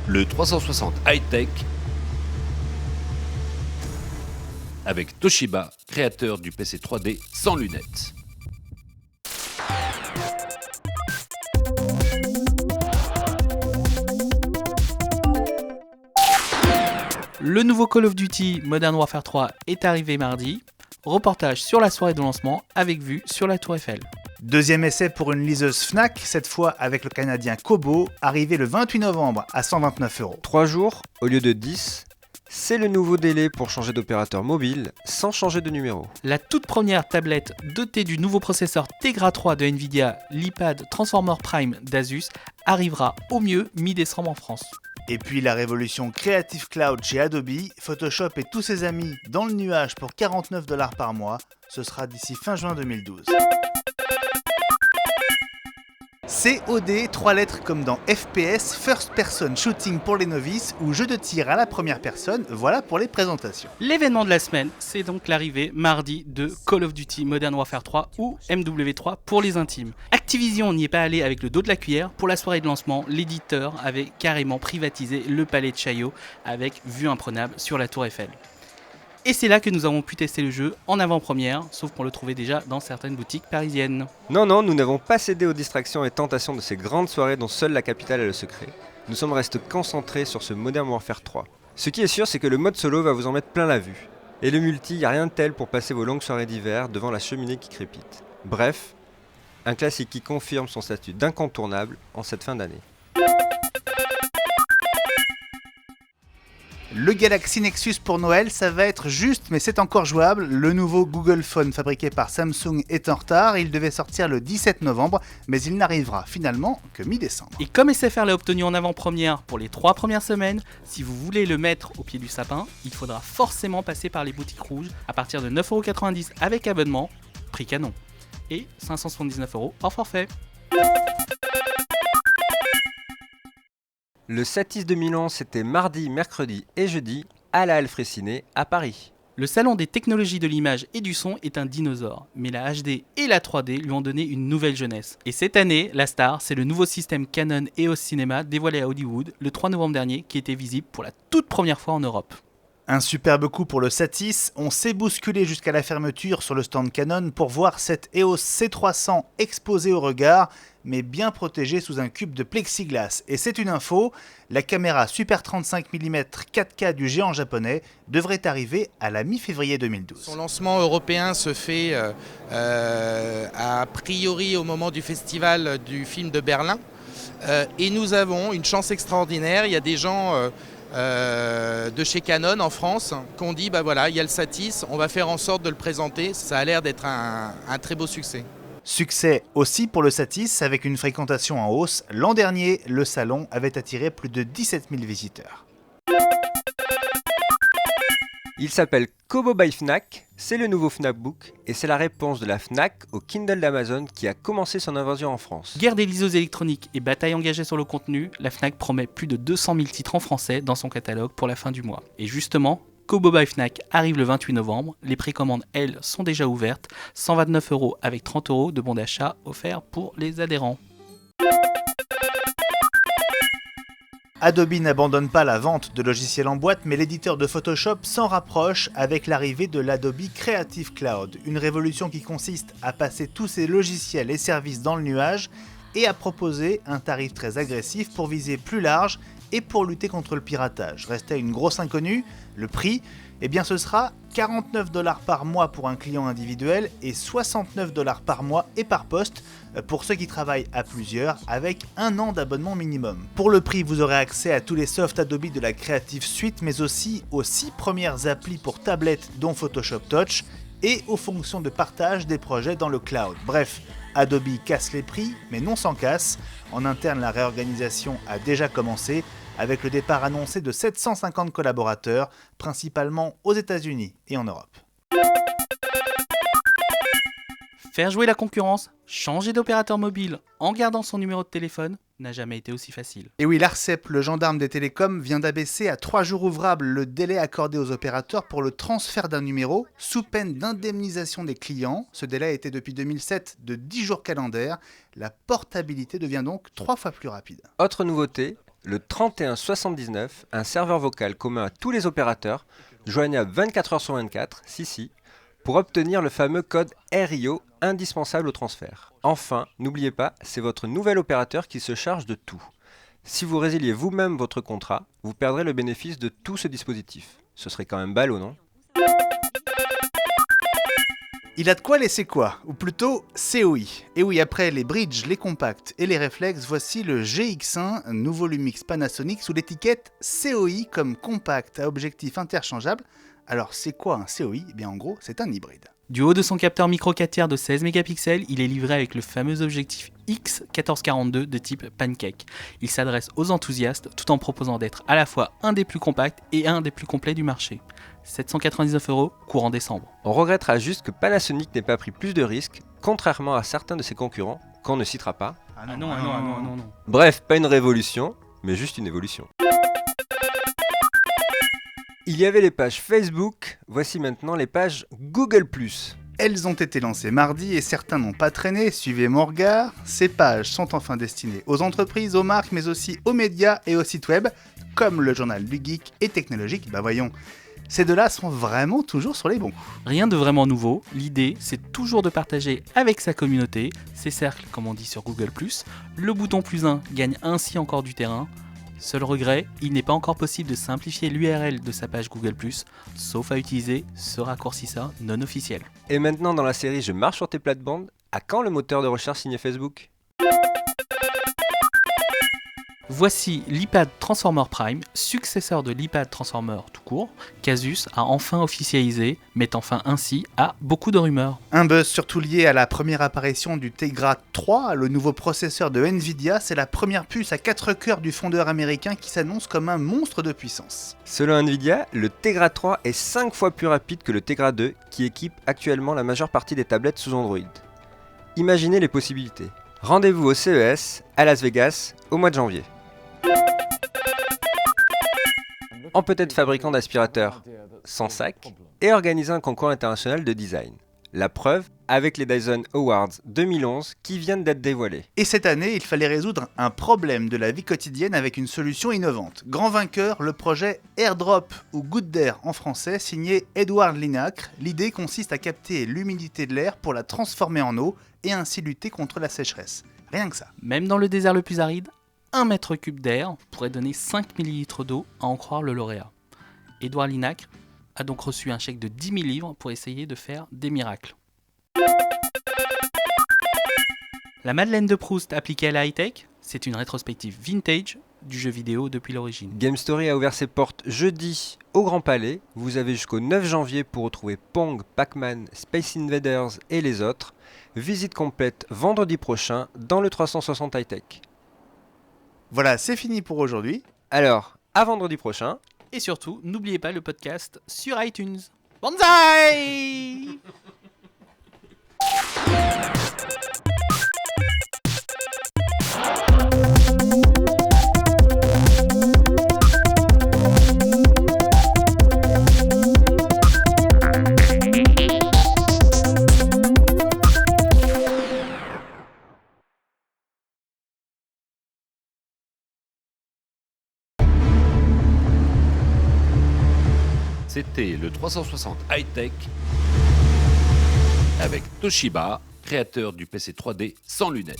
le 360 high-tech avec Toshiba, créateur du PC 3D sans lunettes. Le nouveau Call of Duty Modern Warfare 3 est arrivé mardi. Reportage sur la soirée de lancement avec vue sur la Tour Eiffel. Deuxième essai pour une liseuse Fnac, cette fois avec le Canadien Kobo, arrivé le 28 novembre à 129€. 3 jours au lieu de 10, c'est le nouveau délai pour changer d'opérateur mobile sans changer de numéro. La toute première tablette dotée du nouveau processeur Tegra 3 de Nvidia, l'iPad Transformer Prime d'Asus, arrivera au mieux mi-décembre en France. Et puis la révolution Creative Cloud chez Adobe, Photoshop et tous ses amis dans le nuage pour 49$ par mois, ce sera d'ici fin juin 2012. COD, 3 lettres comme dans FPS, First Person Shooting pour les novices ou jeu de tir à la première personne, voilà pour les présentations. L'événement de la semaine, c'est donc l'arrivée mardi de Call of Duty Modern Warfare 3 ou MW3 pour les intimes. Activision n'y est pas allé avec le dos de la cuillère. Pour la soirée de lancement, l'éditeur avait carrément privatisé le palais de Chaillot avec vue imprenable sur la Tour Eiffel. Et c'est là que nous avons pu tester le jeu en avant-première, sauf qu'on le trouvait déjà dans certaines boutiques parisiennes. Non, nous n'avons pas cédé aux distractions et tentations de ces grandes soirées dont seule la capitale a le secret. Nous sommes restés concentrés sur ce Modern Warfare 3. Ce qui est sûr, c'est que le mode solo va vous en mettre plein la vue. Et le multi, y a rien de tel pour passer vos longues soirées d'hiver devant la cheminée qui crépite. Bref, un classique qui confirme son statut d'incontournable en cette fin d'année. Le Galaxy Nexus pour Noël, ça va être juste, mais c'est encore jouable. Le nouveau Google Phone fabriqué par Samsung est en retard. Il devait sortir le 17 novembre, mais il n'arrivera finalement que mi-décembre. Et comme SFR l'a obtenu en avant-première pour les 3 premières semaines, si vous voulez le mettre au pied du sapin, il faudra forcément passer par les boutiques rouges à partir de 9,90€ avec abonnement, prix canon, et 579€ hors forfait. Le Satis 2011, c'était mardi, mercredi et jeudi à la Halle Fraissinet à Paris. Le salon des technologies de l'image et du son est un dinosaure, mais la HD et la 3D lui ont donné une nouvelle jeunesse. Et cette année, la star, c'est le nouveau système Canon EOS Cinema dévoilé à Hollywood le 3 novembre dernier qui était visible pour la toute première fois en Europe. Un superbe coup pour le Satis, on s'est bousculé jusqu'à la fermeture sur le stand Canon pour voir cette EOS C300 exposée au regard, mais bien protégée sous un cube de plexiglas. Et c'est une info, la caméra Super 35 mm 4K du géant japonais devrait arriver à la mi-février 2012. Son lancement européen se fait a priori au moment du festival du film de Berlin. Et nous avons une chance extraordinaire, il y a des gens de chez Canon en France qu'on dit bah voilà, il y a le Satis, on va faire en sorte de le présenter, ça a l'air d'être un très beau succès. Succès aussi pour le Satis avec une fréquentation en hausse. L'an dernier, le salon avait attiré plus de 17 000 visiteurs. Il s'appelle Kobo by Fnac, c'est le nouveau Fnac Book et c'est la réponse de la Fnac au Kindle d'Amazon qui a commencé son invasion en France. Guerre des liseuses électroniques et bataille engagée sur le contenu, la Fnac promet plus de 200 000 titres en français dans son catalogue pour la fin du mois. Et justement, Kobo by Fnac arrive le 28 novembre, les précommandes, elles, sont déjà ouvertes, 129€ avec 30€ de bons d'achat offerts pour les adhérents. Adobe n'abandonne pas la vente de logiciels en boîte, mais l'éditeur de Photoshop s'en rapproche avec l'arrivée de l'Adobe Creative Cloud, une révolution qui consiste à passer tous ces logiciels et services dans le nuage et à proposer un tarif très agressif pour viser plus large et pour lutter contre le piratage. Restait une grosse inconnue, le prix, eh bien ce sera 49$ par mois pour un client individuel et 69$ par mois et par poste pour ceux qui travaillent à plusieurs avec 1 an d'abonnement minimum. Pour le prix, vous aurez accès à tous les softs Adobe de la Creative Suite, mais aussi aux 6 premières applis pour tablettes dont Photoshop Touch et aux fonctions de partage des projets dans le cloud. Bref, Adobe casse les prix, mais non sans casse. En interne, la réorganisation a déjà commencé avec le départ annoncé de 750 collaborateurs, principalement aux États-Unis et en Europe. Faire jouer la concurrence, changer d'opérateur mobile en gardant son numéro de téléphone n'a jamais été aussi facile. Et oui, l'ARCEP, le gendarme des télécoms, vient d'abaisser à 3 jours ouvrables le délai accordé aux opérateurs pour le transfert d'un numéro, sous peine d'indemnisation des clients. Ce délai était depuis 2007 de 10 jours calendaires. La portabilité devient donc 3 fois plus rapide. Autre nouveauté, le 3179, un serveur vocal commun à tous les opérateurs, joignable 24 heures sur 24, pour obtenir le fameux code RIO indispensable au transfert. Enfin, n'oubliez pas, c'est votre nouvel opérateur qui se charge de tout. Si vous résiliez vous-même votre contrat, vous perdrez le bénéfice de tout ce dispositif. Ce serait quand même ballot, non ? Il a de quoi laisser quoi, ou plutôt COI. Et oui, après les bridges, les compacts et les réflexes, voici le GX1, un nouveau Lumix Panasonic sous l'étiquette COI comme compact à objectif interchangeable. Alors c'est quoi un COI ? Eh bien en gros, c'est un hybride. Du haut de son capteur micro 4 tiers de 16 mégapixels, il est livré avec le fameux objectif X1442 de type pancake. Il s'adresse aux enthousiastes tout en proposant d'être à la fois un des plus compacts et un des plus complets du marché. 799 €, courant décembre. On regrettera juste que Panasonic n'ait pas pris plus de risques, contrairement à certains de ses concurrents, qu'on ne citera pas. Ah non. Bref, pas une révolution, mais juste une évolution. Il y avait les pages Facebook, voici maintenant les pages Google+. Elles ont été lancées mardi et certains n'ont pas traîné, suivez mon regard. Ces pages sont enfin destinées aux entreprises, aux marques, mais aussi aux médias et aux sites web, comme le journal du geek et technologique. Bah voyons, ces deux-là sont vraiment toujours sur les bons coups. Rien de vraiment nouveau, l'idée c'est toujours de partager avec sa communauté, ses cercles comme on dit sur Google+. Le bouton +1 gagne ainsi encore du terrain. Seul regret, il n'est pas encore possible de simplifier l'URL de sa page Google+, sauf à utiliser ce raccourcisseur non officiel. Et maintenant dans la série Je marche sur tes plates-bandes, à quand le moteur de recherche signé Facebook ? Voici l'iPad Transformer Prime, successeur de l'iPad Transformer tout court, qu'Asus a enfin officialisé, mettant fin ainsi à beaucoup de rumeurs. Un buzz surtout lié à la première apparition du Tegra 3, le nouveau processeur de Nvidia. C'est la première puce à 4 cœurs du fondeur américain qui s'annonce comme un monstre de puissance. Selon Nvidia, le Tegra 3 est 5 fois plus rapide que le Tegra 2, qui équipe actuellement la majeure partie des tablettes sous Android. Imaginez les possibilités. Rendez-vous au CES, à Las Vegas, au mois de janvier. On peut être fabricant d'aspirateurs sans sac et organiser un concours international de design. La preuve avec les Dyson Awards 2011 qui viennent d'être dévoilés. Et cette année, il fallait résoudre un problème de la vie quotidienne avec une solution innovante. Grand vainqueur, le projet AirDrop ou Goutte d'air en français, signé Edward Linacre. L'idée consiste à capter l'humidité de l'air pour la transformer en eau et ainsi lutter contre la sécheresse. Rien que ça. Même dans le désert le plus aride, 1 mètre cube d'air pourrait donner 5 ml d'eau, à en croire le lauréat. Edouard Linacre a donc reçu un chèque de 10 000 livres pour essayer de faire des miracles. La Madeleine de Proust appliquée à la high-tech, c'est une rétrospective vintage du jeu vidéo depuis l'origine. Game Story a ouvert ses portes jeudi au Grand Palais. Vous avez jusqu'au 9 janvier pour retrouver Pong, Pac-Man, Space Invaders et les autres. Visite complète vendredi prochain dans le 360 high-tech. Voilà, c'est fini pour aujourd'hui. Alors, à vendredi prochain. Et surtout, n'oubliez pas le podcast sur iTunes. Banzai! C'était le 360 high-tech avec Toshiba, créateur du PC 3D sans lunettes.